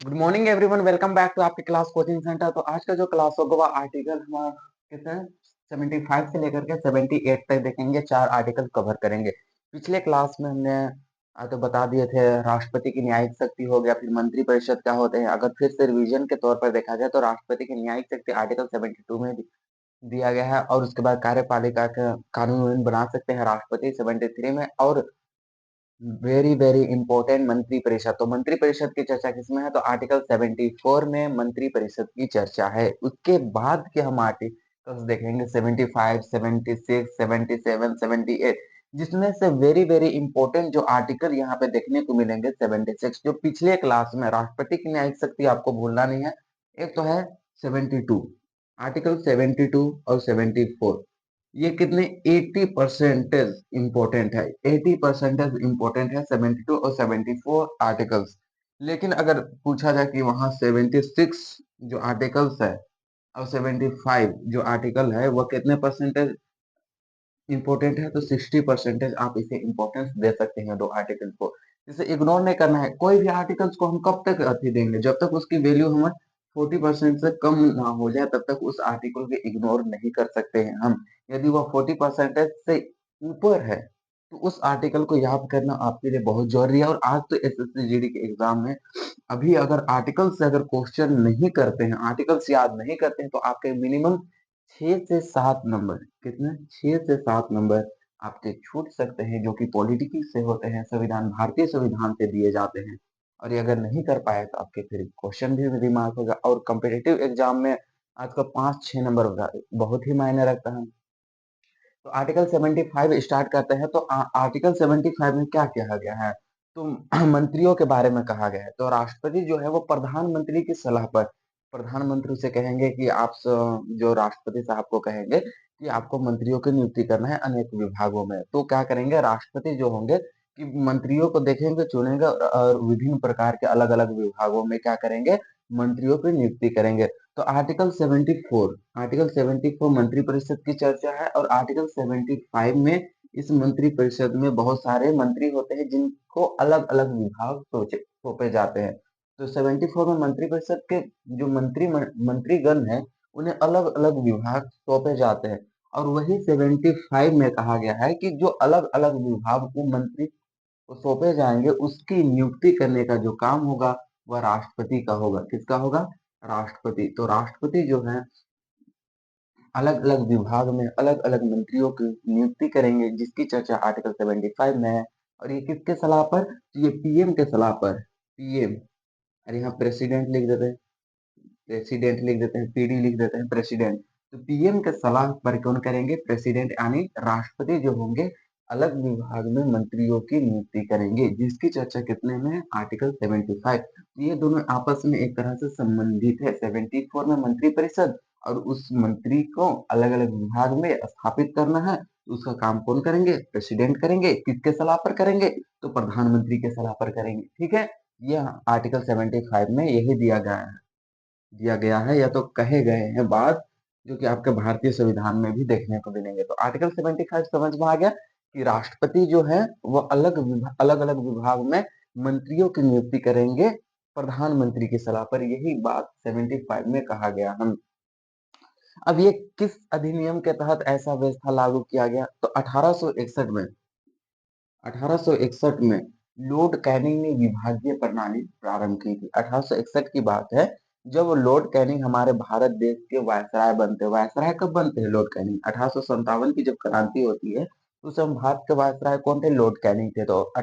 Good morning everyone, welcome back to आपके class coaching centre. तो आज का जो क्लास होगा वह आर्टिकल हमारा कितना 75 से लेकर के 78 तक देखेंगे। 4 आर्टिकल कवर करेंगे। पिछले क्लास में हमने तो बता दिए थे राष्ट्रपति की न्यायिक शक्ति हो गया, फिर मंत्री परिषद क्या होते हैं। अगर फिर से रिवीजन के तौर पर देखा जाए तो राष्ट्रपति की न्यायिक शक्ति आर्टिकल 72 में दिया गया है, और उसके बाद कार्यपालिका का कानून बना सकते हैं राष्ट्रपति 73 में। और वेरी वेरी इंपॉर्टेंट मंत्री परिषद, तो मंत्री परिषद की चर्चा किसमें है? तो आर्टिकल 74 में मंत्री परिषद की चर्चा है। उसके बाद के हम आर्टिकल्स देखेंगे 75, 76, 77, 78, जिसमें से वेरी वेरी इंपॉर्टेंट जो आर्टिकल यहाँ पे देखने को मिलेंगे 76, जो पिछले क्लास में राष्ट्रपति की न्यायिक शक्ति आपको भूलना नहीं है। एक तो है 72, आर्टिकल 72 और 74, ये कितने 80% इंपॉर्टेंट है। 80% इंपॉर्टेंट है 72 और 74 आर्टिकल्स। लेकिन अगर पूछा जाए कि वहां 76 जो आर्टिकल्स है और 75 जो आर्टिकल है वह कितने परसेंटेज इंपॉर्टेंट है, तो 60% आप इसे इंपॉर्टेंस दे सकते हैं दो आर्टिकल को। इसे इग्नोर नहीं करना है। कोई भी आर्टिकल्स को हम कब तक अति देंगे? जब तक उसकी वैल्यू हमें 40% से कम ना हो जाए तब तक उस आर्टिकल को इग्नोर नहीं कर सकते हैं हम। यदि वह 40% से ऊपर है तो उस आर्टिकल को याद करना आपके लिए बहुत जरूरी है। और आज तो एसएससी जीडी के एग्जाम में अभी अगर आर्टिकल से अगर क्वेश्चन नहीं करते हैं, आर्टिकल्स याद नहीं करते हैं, तो आपके मिनिमम 6 से 7 नंबर, कितने 6 से 7 नंबर आपके छूट सकते हैं, जो कि पॉलिटिक्स से होते हैं, संविधान भारतीय संविधान से दिए जाते हैं। और ये अगर नहीं कर पाए तो आपके फिर क्वेश्चन भी दिमाग होगा। और कम्पिटेटिव एग्जाम में आज का 5-6 नंबर बहुत ही मायने रखता है। तो आर्टिकल 75 स्टार्ट करते हैं। तो आर्टिकल 75 में क्या कहा गया है? तो मंत्रियों के बारे में कहा गया है। तो राष्ट्रपति जो है वो प्रधानमंत्री की सलाह पर प्रधानमंत्री से कहेंगे कि जो राष्ट्रपति साहब को कहेंगे कि आपको मंत्रियों की नियुक्ति करना है अनेक विभागों में। तो क्या करेंगे राष्ट्रपति जो होंगे कि मंत्रियों को देखेंगे, चुनेंगे, और विभिन्न प्रकार के अलग अलग विभागों में क्या करेंगे? मंत्रियों की नियुक्ति करेंगे। तो आर्टिकल 74 मंत्रिपरिषद की चर्चा है। और आर्टिकल 75 में इस मंत्रिपरिषद में बहुत सारे मंत्री होते हैं जिनको अलग अलग विभाग सौंपे जाते हैं। तो 74 में मंत्रिपरिषद के जो मंत्रीगण हैं उन्हें अलग अलग विभाग सौंपे जाते हैं। और वही 75 में कहा गया है कि जो अलग अलग विभाग को मंत्री को सौंपे जाएंगे उसकी नियुक्ति करने का जो काम होगा वह राष्ट्रपति का होगा। किसका होगा? राष्ट्रपति। तो राष्ट्रपति जो है अलग अलग विभाग में अलग अलग मंत्रियों की नियुक्ति करेंगे, जिसकी चर्चा आर्टिकल 75 में है। और ये किसके सलाह पर? तो ये पीएम के सलाह पर। पीएम, और यहाँ प्रेसिडेंट लिख देते हैं, पीडी लिख देते हैं, प्रेसिडेंट। तो पीएम के सलाह पर कौन करेंगे? प्रेसिडेंट यानी राष्ट्रपति जो होंगे अलग विभाग में मंत्रियों की नियुक्ति करेंगे, जिसकी चर्चा कितने में है? आर्टिकल 75। ये दोनों आपस में एक तरह से संबंधित है। 74 में मंत्री परिषद और उस मंत्री को अलग अलग विभाग में स्थापित करना है, तो उसका काम कौन करेंगे? प्रेसिडेंट करेंगे। किसके सलाह पर करेंगे? तो प्रधानमंत्री के सलाह पर करेंगे। ठीक है, यह आर्टिकल 75 में यही दिया गया है या तो कहे गए हैं बात, जो कि आपके भारतीय संविधान में भी देखने को मिलेंगे। तो आर्टिकल 75 समझ में आ गया कि राष्ट्रपति जो है वह अलग अलग विभाग में मंत्रियों की नियुक्ति करेंगे प्रधानमंत्री की सलाह पर। यही बात 75 में कहा गया। हम अब ये किस अधिनियम के तहत ऐसा व्यवस्था लागू किया गया? तो 1861 में लॉर्ड कैनिंग ने विभागीय प्रणाली प्रारंभ की थी। 1861 की बात है, जब लॉर्ड कैनिंग हमारे भारत देश के वायसराय बनते हैं। वायसराय कब बनते हैं लॉर्ड कैनिंग? 1857 की जब क्रांति होती है तो उस समय भारत के वायसराय कौन थे? लॉर्ड कैनिंग थे। तो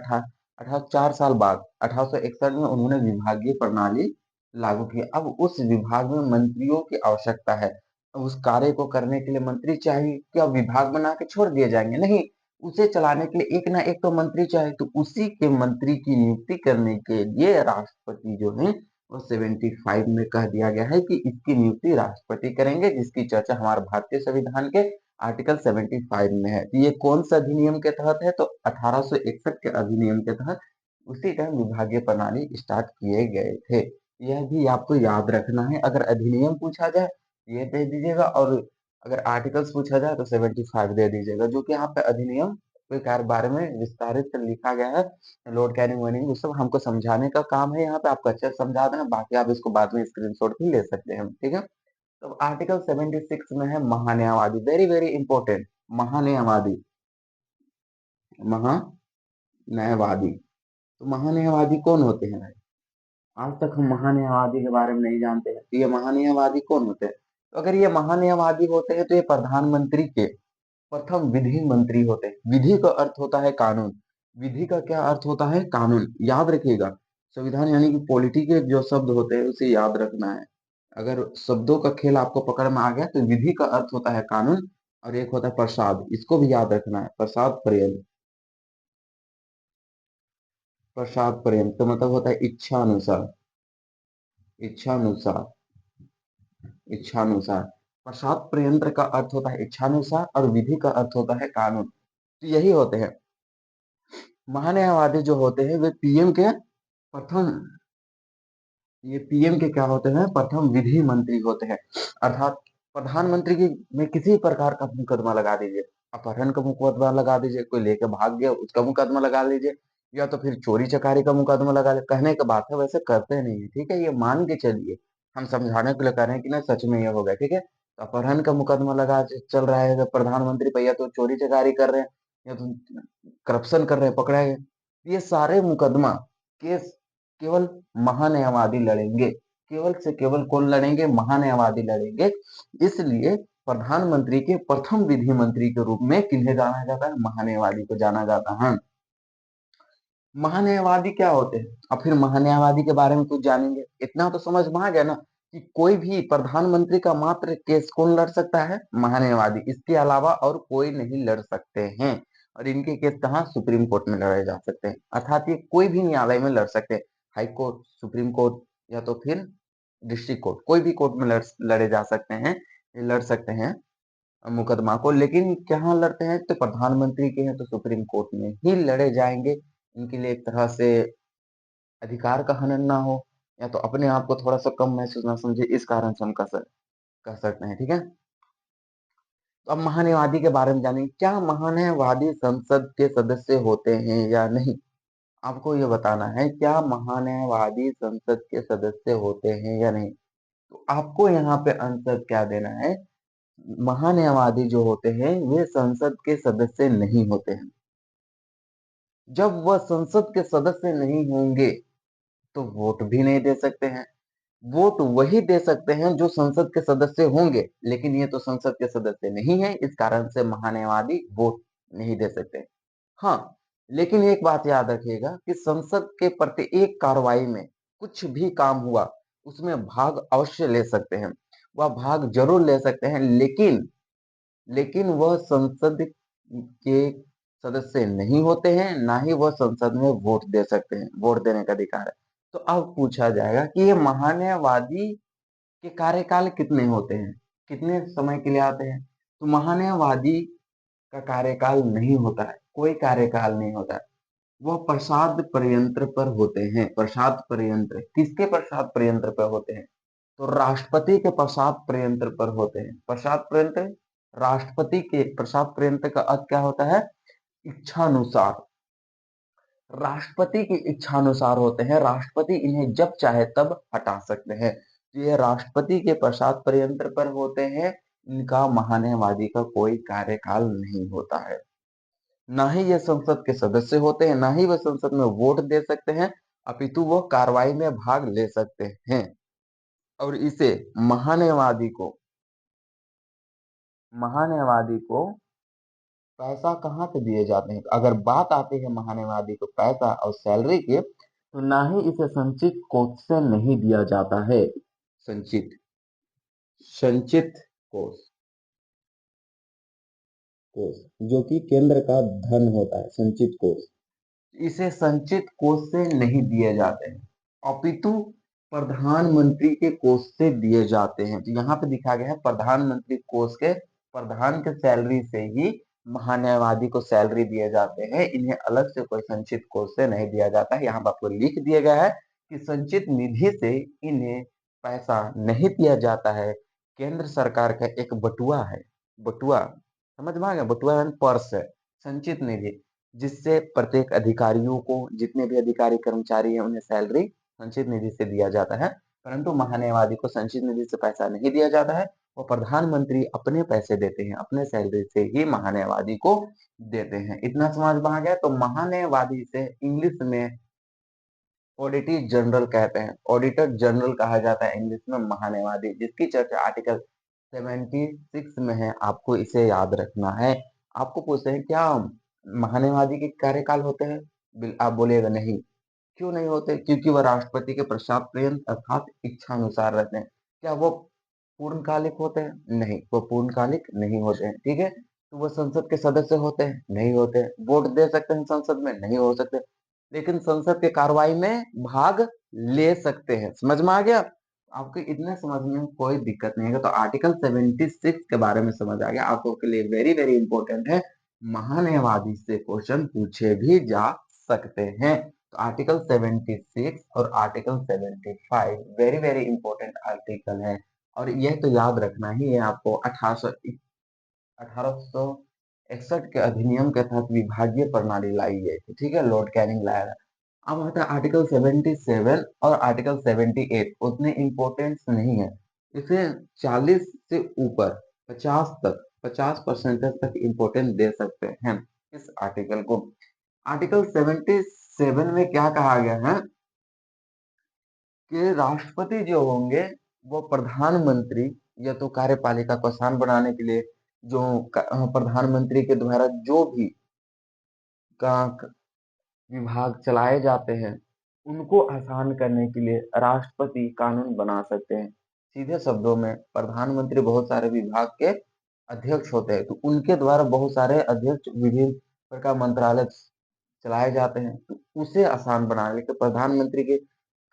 4 साल बाद 1861 में उन्होंने विभागीय प्रणाली लागू की। अब उस विभाग में मंत्रियों की आवश्यकता है। उस कार्य को करने के लिए मंत्री चाहिए। क्या विभाग बना के छोड़ दिए जाएंगे? नहीं, उसे चलाने के लिए एक ना एक तो मंत्री चाहिए। तो उसी के मंत्री की नियुक्ति करने के लिए राष्ट्रपति जो है वो 75 में कह दिया गया है कि इसकी नियुक्ति राष्ट्रपति करेंगे, जिसकी चर्चा हमारे भारतीय संविधान के आर्टिकल 75 में है। तो ये कौन सा अधिनियम के तहत है? तो 1861 के अधिनियम के तहत उसी टाइम विभागीय प्रणाली स्टार्ट किए गए थे। यह भी आपको याद रखना है। अगर अधिनियम पूछा जाए ये दे दीजिएगा, और अगर आर्टिकल्स पूछा जाए तो 75 दे दीजिएगा, जो कि यहाँ पे अधिनियम के बारे में विस्तारित से लिखा गया है। लॉर्ड कैनिंग वो सब हमको समझाने का काम है, यहाँ पे आपको अच्छे से समझा देना, बाकी आप इसको बाद में स्क्रीनशॉट भी ले सकते हैं, ठीक है। तो आर्टिकल 76 में है महान्यायवादी, वेरी वेरी इंपॉर्टेंट, महान्यायवादी, महान्यायवादी। तो महान्यायवादी कौन होते हैं भाई? आज तक हम महान्यायवादी के बारे में नहीं जानते हैं, तो ये महान्यायवादी कौन होते हैं? तो अगर ये महान्यायवादी होते हैं तो ये प्रधानमंत्री के प्रथम विधि मंत्री होते हैं। विधि का अर्थ होता है कानून। विधि का क्या अर्थ होता है? कानून। याद रखिएगा, संविधान यानी कि पॉलिटी के जो शब्द होते हैं उसे याद रखना है। अगर शब्दों का खेल आपको पकड़ में आ गया तो विधि का अर्थ होता है कानून, और एक होता है प्रसाद, इसको भी याद रखना है, प्रसाद पर्यंत। प्रसाद पर्यंत का मतलब होता है इच्छा अनुसार, इच्छा अनुसार, इच्छा अनुसार। प्रसाद पर्यंत का अर्थ होता है इच्छानुसार और विधि का अर्थ होता है कानून। तो यही होते हैं महान्यायवादी जो होते हैं, वे पीएम के प्रथम, ये पीएम के क्या होते हैं? प्रथम विधि मंत्री होते हैं। अर्थात प्रधानमंत्री की में किसी प्रकार का मुकदमा लगा दीजिए, अपहरण का मुकदमा लगा दीजिए, कोई लेके भाग गया उसका मुकदमा लगा लीजिए, या तो फिर चोरी चकारी का मुकदमा लगा ले, कहने का बात है, वैसे करते नहीं है, ठीक है, ये मान के चलिए, हम समझाने के लिए कह रहे हैं कि ना सच में ये हो गया, ठीक है। तो अपहरण का मुकदमा लगा चल रहा है तो प्रधानमंत्री पे, या तो चोरी चकारी कर रहे हैं या तो करप्शन कर रहे हैं, पकड़ा गए, ये सारे मुकदमा केस केवल महान्यायवादी लड़ेंगे। केवल से केवल कौन लड़ेंगे? महान्यायवादी लड़ेंगे। इसलिए प्रधानमंत्री के प्रथम विधि मंत्री के रूप में किन्हें जाना जाता है? महान्यायवादी को जाना जाता है। महान्यायवादी क्या होते हैं? अब फिर महान्यायवादी के बारे में कुछ जानेंगे। इतना तो समझ में आ गया ना कि कोई भी प्रधानमंत्री का मात्र केस कौन लड़ सकता है? महान्यायवादी, इसके अलावा और कोई नहीं लड़ सकते हैं। और इनके केस कहाँ? सुप्रीम कोर्ट में लड़े जा सकते हैं, अर्थात ये कोई भी न्यायालय में लड़ सकते हैं, हाई कोर्ट, सुप्रीम कोर्ट, या तो फिर डिस्ट्रिक्ट कोर्ट, कोई भी कोर्ट में लड़े जा सकते हैं, ये लड़ सकते हैं मुकदमा को। लेकिन कहाँ लड़ते हैं? तो प्रधानमंत्री के हैं तो सुप्रीम कोर्ट में ही लड़े जाएंगे। इनके लिए एक तरह से अधिकार का हनन ना हो, या तो अपने आप को थोड़ा सा कम महसूस ना समझे, इस कारण से हम कह सकते हैं, ठीक है। तो अब महान्यायवादी के बारे में जानेंगे। क्या महान्यायवादी संसद के सदस्य होते हैं या नहीं? आपको ये बताना है, क्या महान्यायवादी संसद के सदस्य होते हैं या नहीं। तो आपको यहाँ पे आंसर क्या देना है? महान्यायवादी जो होते हैं वे संसद के सदस्य नहीं होते हैं। जब वह संसद के सदस्य नहीं होंगे तो वोट भी नहीं दे सकते हैं। वोट वही दे सकते हैं जो संसद के सदस्य होंगे, लेकिन ये तो संसद के सदस्य नहीं है, इस कारण से महान्यायवादी वोट नहीं दे सकते। हाँ, लेकिन एक बात याद रखिएगा कि संसद के प्रत्येक कार्रवाई में कुछ भी काम हुआ उसमें भाग अवश्य ले सकते हैं, वह भाग जरूर ले सकते हैं, लेकिन वह संसद के सदस्य नहीं होते हैं, ना ही वह संसद में वोट दे सकते हैं, वोट देने का अधिकार है। तो अब पूछा जाएगा कि ये महान्यायवादी के कार्यकाल कितने होते हैं, कितने समय के लिए आते हैं? तो महान्यायवादी का कार्यकाल नहीं होता है, कोई कार्यकाल नहीं होता है, वह प्रसाद प्रयंत्र पर होते हैं। प्रसाद प्रयंत्र, किसके प्रसाद प्रयंत्र पर होते हैं? तो राष्ट्रपति के प्रसाद प्रयंत्र पर होते हैं। प्रसाद प्रयंत्र, राष्ट्रपति के प्रसाद प्रयंत्र का अर्थ क्या होता है? इच्छानुसार। राष्ट्रपति की इच्छानुसार होते हैं, राष्ट्रपति इन्हें जब चाहे तब हटा सकते हैं। तो ये राष्ट्रपति के प्रसाद प्रयंत्र पर होते हैं, इनका महान्यायवादी का कोई कार्यकाल नहीं होता है। ना ही ये संसद के सदस्य होते हैं, ना ही वह संसद में वोट दे सकते हैं, अपितु वो कार्रवाई में भाग ले सकते हैं। और इसे महान्यायवादी को महान्यायवादी को पैसा कहाँ से दिए जाते हैं? अगर बात आती है महान्यायवादी को पैसा और सैलरी के, तो ना ही इसे संचित कोष से नहीं दिया जाता है। संचित संचित कोष, कोष जो कि केंद्र का धन होता है, संचित कोष, इसे संचित कोष से नहीं दिए जाते हैं, अपितु प्रधानमंत्री के कोष से दिए जाते हैं। तो यहाँ पे दिखा गया है प्रधानमंत्री कोष के प्रधान के सैलरी से ही महान्यायवादी को सैलरी दिए जाते हैं, इन्हें अलग से कोई संचित कोष से नहीं दिया जाता है। यहाँ पर आपको लिख दिया गया है कि संचित निधि से इन्हें पैसा नहीं दिया जाता है, केंद्र सरकार का एक बटुआ है, बटुआ समझ में आ गया, बटुआ पर्स है, संचित निधि, जिससे प्रत्येक अधिकारियों को, जितने भी अधिकारी कर्मचारी हैं, उन्हें सैलरी संचित निधि से दिया जाता है। परंतु महान्यायवादी को संचित निधि से पैसा नहीं दिया जाता है, वो प्रधानमंत्री अपने पैसे देते हैं, अपने सैलरी से ही महान्यायवादी को देते हैं। इतना समझ में आ गया। तो महान्यायवादी से इंग्लिश में ऑडिटर जनरल कहते हैं, ऑडिटर जनरल कहा जाता है इंग्लिश में महान्यायवादी, जिसकी चर्चा आर्टिकल 76 में है। आपको इसे याद रखना है। आपको पूछते हैं क्या महान्यायवादी के कार्यकाल होते हैं? आप बोलिएगा नहीं। क्यों नहीं होते? क्योंकि वह राष्ट्रपति के प्रसाद पर्यंत अर्थात इच्छा अनुसार रहते हैं। क्या वो पूर्णकालिक होते हैं? नहीं, वो पूर्णकालिक नहीं होते हैं। ठीक है। तो वो संसद के सदस्य होते हैं? नहीं होते। वोट दे सकते हैं संसद में? नहीं हो सकते। लेकिन संसद के कार्रवाई में भाग ले सकते हैं। समझ में आ गया? आपको इतना समझने में कोई दिक्कत नहीं है। तो आर्टिकल 76 के बारे में समझ आ गया आपको, के लिए वेरी वेरी इंपॉर्टेंट है। महान्यायवादी से क्वेश्चन पूछे भी जा सकते हैं। तो आर्टिकल 76 और article 75 very very important article है। और यह तो याद रखना ही है आपको। 1861 के अधिनियम के तहत विभागीय प्रणाली लाई गई थी। ठीक है, लॉर्ड कैनिंग लाया था। अब आता है आर्टिकल 77 और आर्टिकल 78। उतने इम्पोर्टेंस नहीं है। इसे 40 से ऊपर 50 तक, 50% तक इम्पोर्टेंस दे सकते हैं इस आर्टिकल को। आर्टिकल 77 में क्या कहा गया है कि राष्ट्रपति जो होंगे वो प्रधानमंत्री या तो कार्यपालिका को आसान बनाने के लिए, जो प्रधानमंत्री के द्वारा जो भी का विभाग चलाए जाते हैं, उनको आसान करने के लिए राष्ट्रपति कानून बना सकते हैं। सीधे शब्दों में प्रधानमंत्री बहुत सारे विभाग के अध्यक्ष होते हैं, तो उनके द्वारा बहुत सारे अध्यक्ष विभिन्न प्रकार मंत्रालय चलाए जाते हैं, तो उसे आसान बनाने के, प्रधानमंत्री के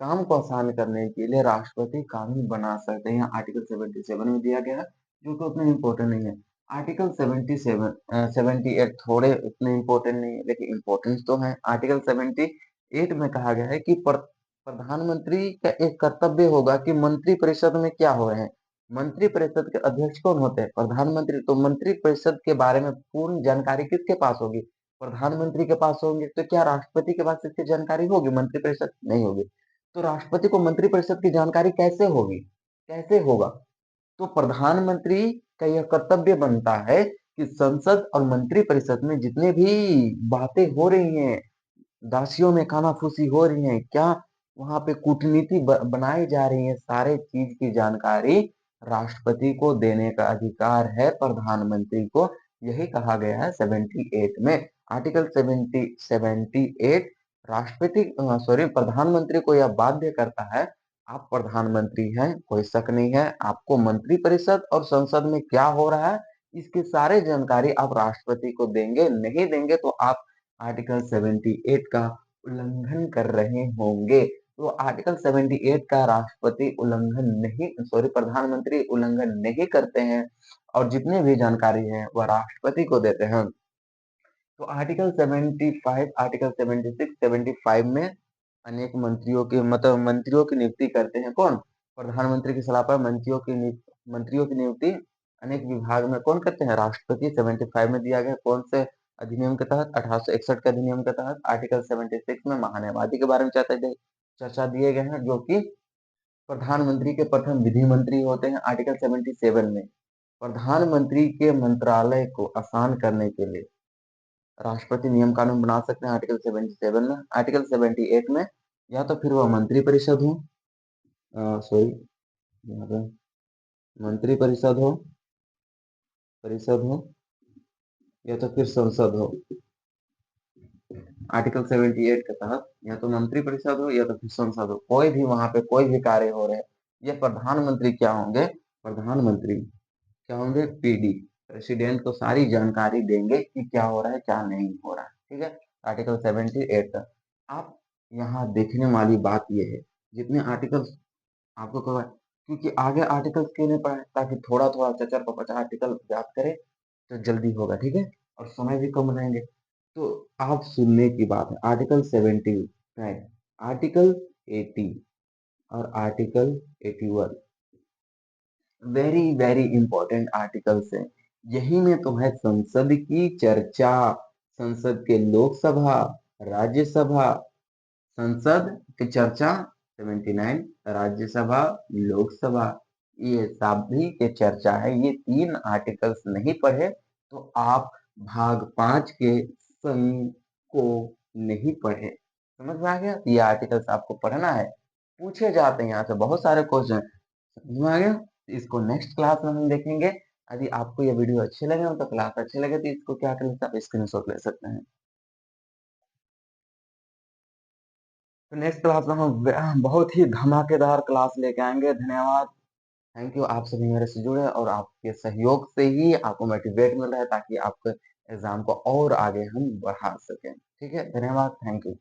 काम को आसान करने के लिए राष्ट्रपति कानून बना सकते हैं। आर्टिकल 77 में दिया गया है, जो कि उतना इम्पोर्टेंट नहीं है। आर्टिकल 77 78 थोड़े उतने इम्पोर्टेंट नहीं है, लेकिन इम्पोर्टेंस तो है। आर्टिकल 78 में कहा गया है कि प्रधानमंत्री का एक कर्तव्य होगा कि मंत्री परिषद में क्या हो रहे हैं। मंत्री परिषद के अध्यक्ष कौन होते हैं? प्रधानमंत्री। तो मंत्री परिषद के बारे में पूर्ण जानकारी किसके पास होगी? प्रधानमंत्री के पास होंगे। तो क्या राष्ट्रपति के पास इसकी जानकारी होगी? मंत्री परिषद नहीं होगी। तो राष्ट्रपति को मंत्री परिषद की जानकारी कैसे होगी? कैसे होगा? तो प्रधानमंत्री का यह कर्तव्य बनता है कि संसद और मंत्री परिषद में जितने भी बातें हो रही हैं, दासियों में कानाफूसी हो रही है, क्या वहां पे कूटनीति बनाई जा रही है, सारे चीज की जानकारी राष्ट्रपति को देने का अधिकार है प्रधानमंत्री को। यही कहा गया है 78 में। आर्टिकल 78 राष्ट्रपति सॉरी प्रधानमंत्री को यह बाध्य करता है। आप प्रधानमंत्री हैं, कोई शक नहीं है। आपको मंत्री परिषद और संसद में क्या हो रहा है, इसकी सारी जानकारी आप राष्ट्रपति को देंगे। नहीं देंगे तो आप आर्टिकल 78 का उल्लंघन कर रहे होंगे। तो आर्टिकल 78 का राष्ट्रपति उल्लंघन नहीं, सॉरी प्रधानमंत्री उल्लंघन नहीं करते हैं, और जितने भी जानकारी है वह राष्ट्रपति को देते हैं। तो आर्टिकल 75, आर्टिकल 76, 75 में अनेक मंत्रियों की, मतलब मंत्रियों की नियुक्ति करते हैं कौन? प्रधानमंत्री की सलाह पर मंत्रियों की नियुक्ति अनेक विभाग में कौन करते हैं? राष्ट्रपति। 75 में दिया गया कौन से अधिनियम के तहत? 1861 के अधिनियम के तहत। आर्टिकल 76 में महान्यायवादी के बारे में चर्चा दिए गए हैं, जो कि प्रधानमंत्री के प्रथम विधि मंत्री होते हैं। आर्टिकल 77 में प्रधानमंत्री के मंत्रालय को आसान करने के लिए राष्ट्रपति नियम कानून बना सकते हैं। आर्टिकल 77 में। आर्टिकल 78 में या तो फिर वह मंत्री परिषद हो, सॉरी यहाँ पे मंत्री परिषद हो या तो फिर संसद हो। आर्टिकल 78 के तहत या तो मंत्री परिषद हो या तो फिर संसद हो, कोई भी वहां पे कोई भी कार्य हो रहे हैं, ये प्रधानमंत्री क्या होंगे? प्रधानमंत्री क्या होंगे? पीडी, प्रेसिडेंट को सारी जानकारी देंगे कि क्या हो रहा है क्या नहीं हो रहा है। ठीक है। आर्टिकल 78 तक। आप यहाँ देखने वाली बात यह है, जितने आर्टिकल्स आपको कवर, क्योंकि आगे आर्टिकल्स क्यों नहीं पढ़े, ताकि थोड़ा थोड़ा चचर पचर आर्टिकल याद करें तो जल्दी होगा। ठीक है, और समय भी कम रहेंगे। तो आप सुनने की बात है, आर्टिकल 75, आर्टिकल 80 और article 81 very very important articles हैं। यही में तो है संसद की चर्चा। संसद के लोकसभा, राज्यसभा, संसद की चर्चा 79, राज्यसभा, लोकसभा, ये सभी के चर्चा है। ये 3 आर्टिकल्स नहीं पढ़े तो आप भाग 5 के सम को नहीं पढ़े। समझ में आ गया? ये आर्टिकल्स आपको पढ़ना है, पूछे जाते हैं यहाँ से बहुत सारे क्वेश्चन। समझ में आ गया? इसको नेक्स्ट क्लास में हम देखेंगे। यदि आपको ये वीडियो अच्छे लगे हो तो क्लास अच्छे लगे तो इसको क्या कर सकते हैं, आप स्क्रीनशॉट ले सकते हैं। तो नेक्स्ट क्लास में हम बहुत ही धमाकेदार क्लास लेके आएंगे। धन्यवाद। थैंक यू, आप सभी मेरे से जुड़े और आपके सहयोग से ही आपको मोटिवेट मिल रहा है ताकि आपके एग्जाम को और आगे हम बढ़ा सकें। ठीक है, धन्यवाद, थैंक यू।